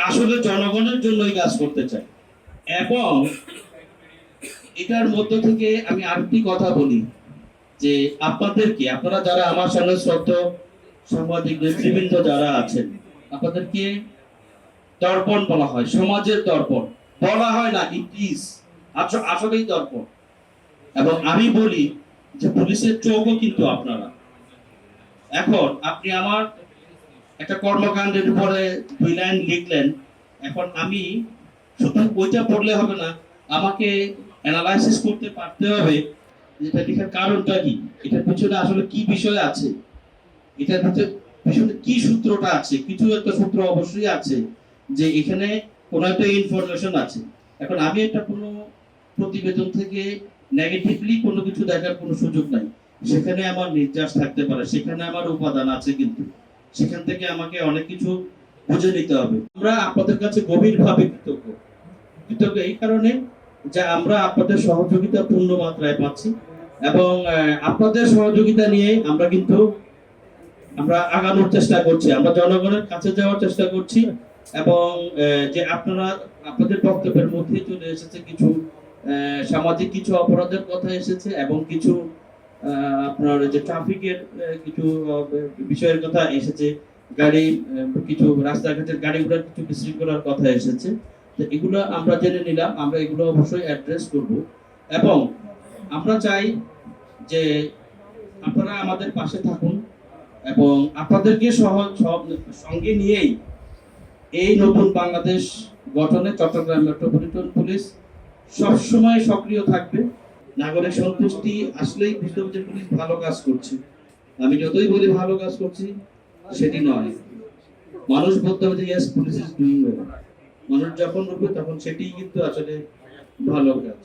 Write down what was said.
আসলে জনগণের জন্যই কাজ করতে চাই। এবং এটার মধ্য থেকে আমি আরেকটি কথা বলি যে আপনারা যারা আমার সামনে শ্রদ্ধেয় সাংবাদিক নেতৃবৃন্দ যারা আছেন, আপনাদেরকে দর্পণ বলা হয়, সমাজের দর্পণ বলা হয় না, ইট ইজ আসলেই দর্পণ। এবং আমি বলি যে পুলিশের চোখও কিন্তু আপনারা। এখন আপনি আমার একটা কর্মকাণ্ডের উপরে 2 লাইন লিখলেন, এখন আমি শুধু ওইটা পড়লে হবে না, আমাকে অ্যানালাইসিস করতে পারতে হবে এটা লেখার কারণটা কি, এটার পিছনে আসলে কি বিষয় আছে, এটার পিছনে কি সূত্রটা আছে। কিছু একটা সূত্র অবশ্যই আছে, যে এখানে কোনো একটা ইনফরমেশন আছে। এখন আমি একটা কোনো প্রতিবেদন থেকে নেগেটিভলি কোনো কিছু দেখার কোনো সুযোগ নাই। সেখানে আমার নির্যাস থাকতে পারে, সেখানে আমার উপাদান আছে, কিন্তু সেখান থেকে আমাকে অনেক কিছু বুঝে নিতে হবে। আমরা আপনাদের কাছে গভীরভাবে কৃতজ্ঞ। কৃতজ্ঞ এই কারণে যে আমরা আপনাদের সহযোগিতা পূর্ণ মাত্রায় পাচ্ছি, এবং আপনাদের সহযোগিতা নিয়ে আমরা আগানোর চেষ্টা করছি, আমরা জনগণের কাছে যাওয়ার চেষ্টা করছি। এবং যে আপনাদের বক্তব্যের মধ্যে চলে এসেছে কিছু সামাজিক কিছু অপরাধের কথা এসেছে, এবং কিছু আপনার যে ট্রাফিকের কিছু বিষয়ের কথা এসেছে, কিছু রাস্তাঘাটের গাড়িগুলোর কিছু বিশৃঙ্খলার কথা এসেছে। তো এগুলো আমরা জেনে নিলাম, আমরা এগুলো অবশ্যই অ্যাড্রেস করব। এবং আমরা চাই যে আপনারা আমাদের পাশে থাকুন, এবং আপনাদেরকে সঙ্গে নিয়েই এই নতুন বাংলাদেশ গঠনে চট্টগ্রাম মেট্রোপলিটন পুলিশ সবসময় সক্রিয় থাকবে। নাগরিক সন্তুষ্টি আসলেই বুঝতে হবে যে পুলিশ ভালো কাজ করছে। আমি যতই বলি ভালো কাজ করছি, সেটি নয়। মানুষ বলতে হবে যে yes, police is doing well. মানুষ যখন বলবে তখন সেটিই কিন্তু আসলে ভালো কাজ।